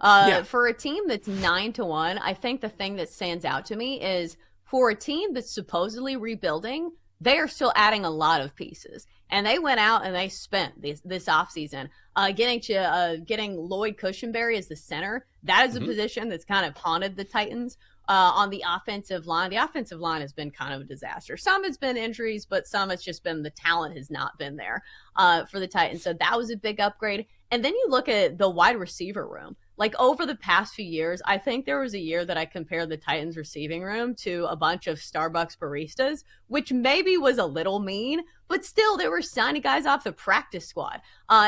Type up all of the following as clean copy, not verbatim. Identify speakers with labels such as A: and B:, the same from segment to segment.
A: Yeah.
B: For a team that's 9-1, I think the thing that stands out to me is for a team that's supposedly rebuilding, they are still adding a lot of pieces. And they went out and they spent this offseason getting Lloyd Cushenberry as the center. That is a
A: Hmm.
B: position that's kind of haunted the Titans. On the offensive line, the offensive line has been kind of a disaster. Some it's been injuries, but some it's just been the talent has not been there for the Titans. So that was a big upgrade. And then you look at the wide receiver room. Like over the past few years, I think there was a year that I compared the Titans receiving room to a bunch of Starbucks baristas, which maybe was a little mean, but still they were signing guys off the practice squad.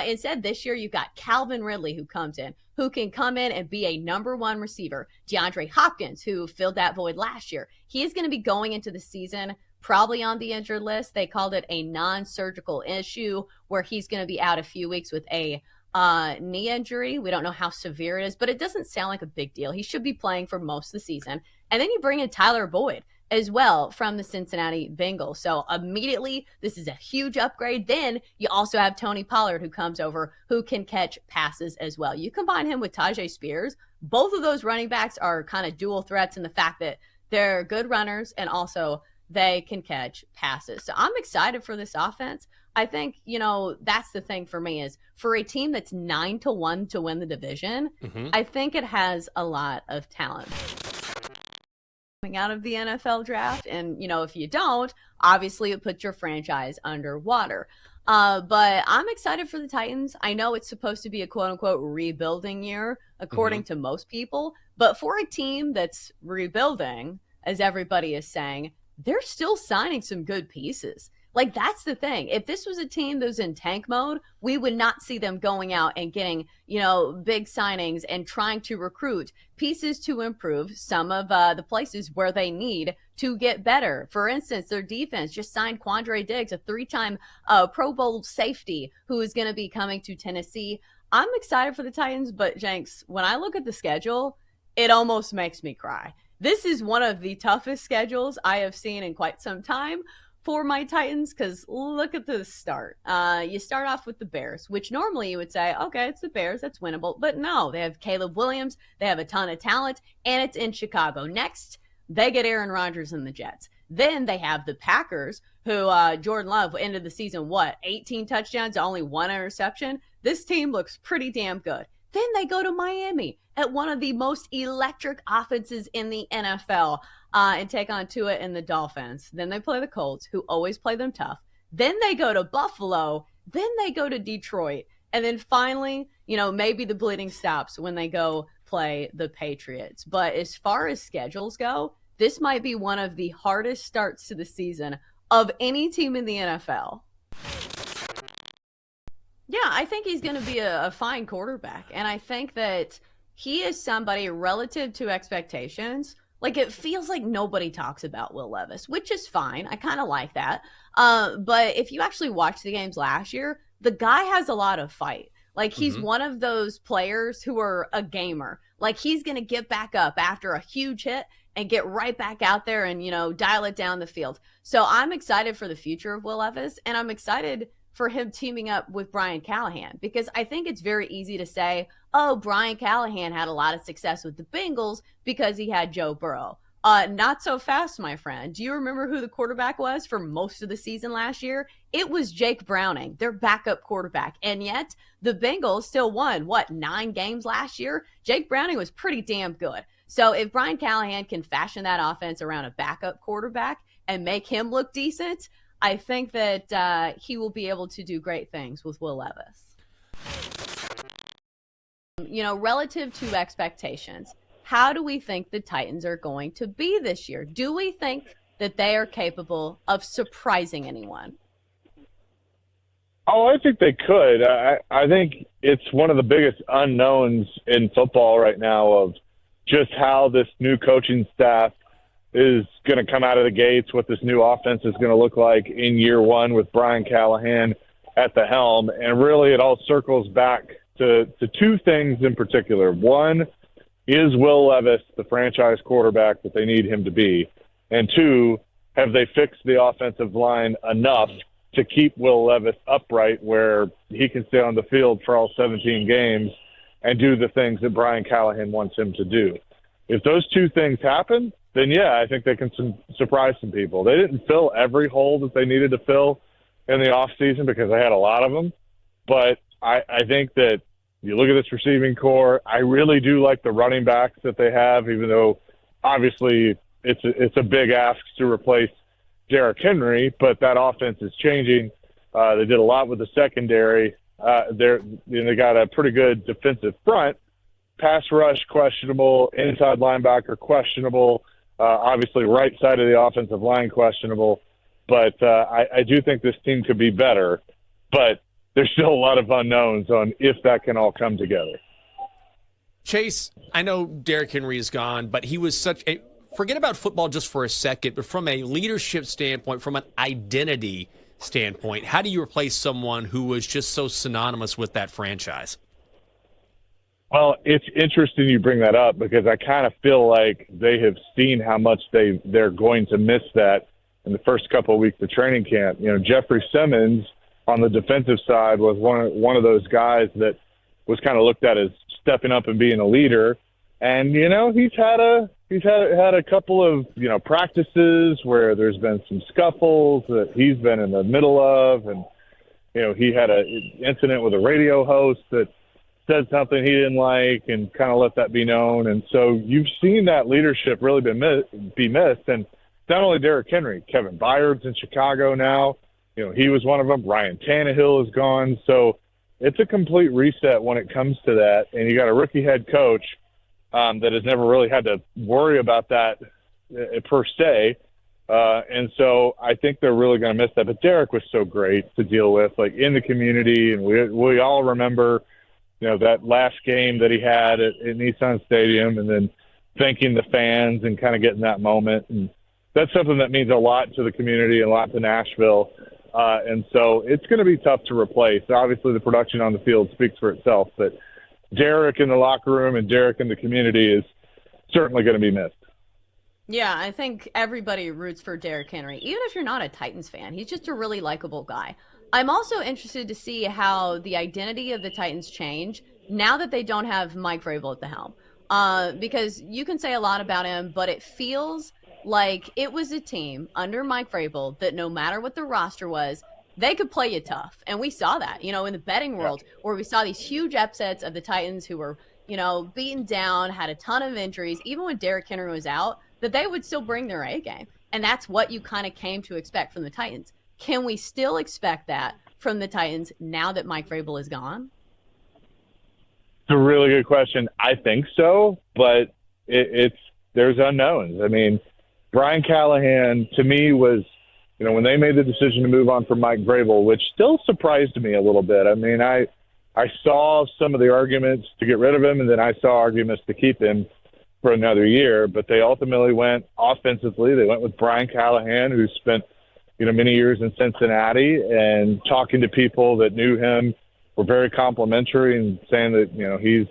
B: Instead, this year you've got Calvin Ridley who comes in, who can come in and be a number one receiver. DeAndre Hopkins, who filled that void last year, he is going to be going into the season probably on the injured list. They called it a non-surgical issue where he's going to be out a few weeks with a knee injury. We don't know how severe it is, but it doesn't sound like a big deal. He should be playing for most of the season. And then you bring in Tyler Boyd as well from the Cincinnati Bengals. So immediately, this is a huge upgrade. Then you also have Tony Pollard who comes over who can catch passes as well. You combine him with Tajay Spears. Both of those running backs are kind of dual threats in the fact that they're good runners and also they can catch passes. So I'm excited for this offense. I think, that's the thing for me is for a team that's 9-1 to win the division,
A: Hmm.
B: I think it has a lot of talent coming out of the NFL draft. And, if you don't, obviously it puts your franchise underwater. But I'm excited for the Titans. I know it's supposed to be a quote unquote rebuilding year,
A: Hmm.
B: according to most people. But for a team that's rebuilding, as everybody is saying, they're still signing some good pieces. Like, that's the thing. If this was a team that was in tank mode, we would not see them going out and getting, big signings and trying to recruit pieces to improve some of the places where they need to get better. For instance, their defense just signed Quandre Diggs, a three-time Pro Bowl safety who is going to be coming to Tennessee. I'm excited for the Titans, but Jenks, when I look at the schedule, it almost makes me cry. This is one of the toughest schedules I have seen in quite some time for my Titans because look at the start. You start off with the Bears, which normally you would say, okay, it's the Bears, that's winnable. But no, they have Caleb Williams, they have a ton of talent, and it's in Chicago. Next, they get Aaron Rodgers and the Jets. Then they have the Packers, who Jordan Love ended the season, 18 touchdowns, only one interception. This team looks pretty damn good. Then they go to Miami at one of the most electric offenses in the NFL and take on Tua and the Dolphins. Then they play the Colts, who always play them tough. Then they go to Buffalo. Then they go to Detroit. And then finally, maybe the bleeding stops when they go play the Patriots. But as far as schedules go, this might be one of the hardest starts to the season of any team in the NFL. Yeah, I think he's going to be a fine quarterback. And I think that he is somebody relative to expectations. Like, it feels like nobody talks about Will Levis, which is fine. I kind of like that. But if you actually watch the games last year, the guy has a lot of fight. Like, he's
A: Hmm.
B: one of those players who are a gamer. Like, he's going to get back up after a huge hit and get right back out there and, dial it down the field. So I'm excited for the future of Will Levis. And I'm excited for him teaming up with Brian Callahan because I think it's very easy to say, oh, Brian Callahan had a lot of success with the Bengals because he had Joe Burrow. Not so fast, my friend. Do you remember who the quarterback was for most of the season last year? It was Jake Browning, their backup quarterback. And yet, the Bengals still won, 9 games last year? Jake Browning was pretty damn good. So if Brian Callahan can fashion that offense around a backup quarterback and make him look decent, I think that he will be able to do great things with Will Levis. Relative to expectations, how do we think the Titans are going to be this year? Do we think that they are capable of surprising anyone?
C: Oh, I think they could. I think it's one of the biggest unknowns in football right now of just how this new coaching staff is going to come out of the gates, what this new offense is going to look like in year one with Brian Callahan at the helm. And really it all circles back to two things in particular. One, is Will Levis the franchise quarterback that they need him to be? And two, have they fixed the offensive line enough to keep Will Levis upright where he can stay on the field for all 17 games and do the things that Brian Callahan wants him to do. If those two things happen, then yeah, I think they can surprise some people. They didn't fill every hole that they needed to fill in the offseason because they had a lot of them. But I think that you look at this receiving core, I really do like the running backs that they have, even though obviously it's a big ask to replace Derrick Henry, but that offense is changing. They did a lot with the secondary. They got a pretty good defensive front. Pass rush, questionable. Inside linebacker, questionable. Obviously, right side of the offensive line, questionable. But I do think this team could be better. But there's still a lot of unknowns on if that can all come together.
A: Chase, I know Derrick Henry is gone, but he was such a – forget about football just for a second, but from a leadership standpoint, from an identity standpoint, how do you replace someone who was just so synonymous with that franchise?
C: Well, it's interesting you bring that up because I kind of feel like they have seen how much they're going to miss that in the first couple of weeks of training camp. You know, Jeffrey Simmons on the defensive side was one of those guys that was kind of looked at as stepping up and being a leader. And, you know, he's had a couple of, you know, practices where there's been some scuffles that he's been in the middle of. And, you know, he had an incident with a radio host that said something he didn't like and kind of let that be known. And so you've seen that leadership really be missed. And not only Derrick Henry, Kevin Byard's in Chicago now. You know, he was one of them. Ryan Tannehill is gone. So it's a complete reset when it comes to that. And you got a rookie head coach that has never really had to worry about that per se. And so I think they're really going to miss that. But Derrick was so great to deal with, like in the community. And we all remember, you know, that last game that he had at Nissan Stadium and then thanking the fans and kind of getting that moment. And that's something that means a lot to the community and a lot to Nashville. And so it's going to be tough to replace. Obviously, the production on the field speaks for itself, but Derrick in the locker room and Derrick in the community is certainly going to be missed.
B: Yeah, I think everybody roots for Derrick Henry, even if you're not a Titans fan. He's just a really likable guy. I'm also interested to see how the identity of the Titans change now that they don't have Mike Vrabel at the helm. Because you can say a lot about him, but it feels like it was a team under Mike Vrabel that no matter what the roster was, they could play you tough. And we saw that, you know, in the betting world where we saw these huge upsets of the Titans who were, you know, beaten down, had a ton of injuries, even when Derrick Henry was out, that they would still bring their A game. And that's what you kind of came to expect from the Titans. Can we still expect that from the Titans now that Mike Vrabel is gone?
C: It's a really good question. I think so, but there's unknowns. I mean, Brian Callahan, to me, was, you know, when they made the decision to move on from Mike Vrabel, which still surprised me a little bit. I mean, I saw some of the arguments to get rid of him, and then I saw arguments to keep him for another year. But they ultimately went offensively. They went with Brian Callahan, who spent, you know, many years in Cincinnati, and talking to people that knew him were very complimentary and saying that, you know, he's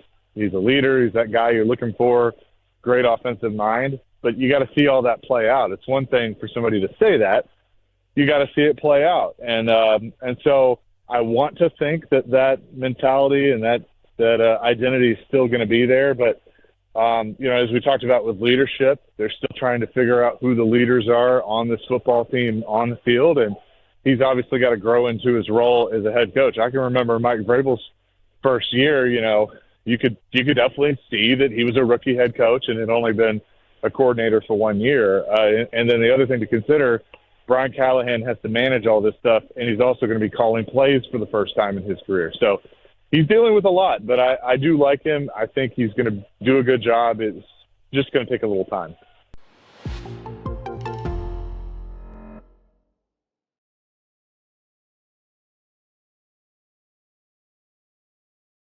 C: a leader. He's that guy you're looking for, great offensive mind. But you got to see all that play out. It's one thing for somebody to say that. You got to see it play out. And so I want to think that mentality and that identity is still going to be there. But, you know, as we talked about with leadership, they're still trying to figure out who the leaders are on this football team on the field. And he's obviously got to grow into his role as a head coach. I can remember Mike Vrabel's first year, you know, you could definitely see that he was a rookie head coach and had only been a coordinator for 1 year. And then the other thing to consider, Brian Callahan has to manage all this stuff, and he's also going to be calling plays for the first time in his career. So he's dealing with a lot, but I do like him. I think he's going to do a good job. It's just going to take a little time.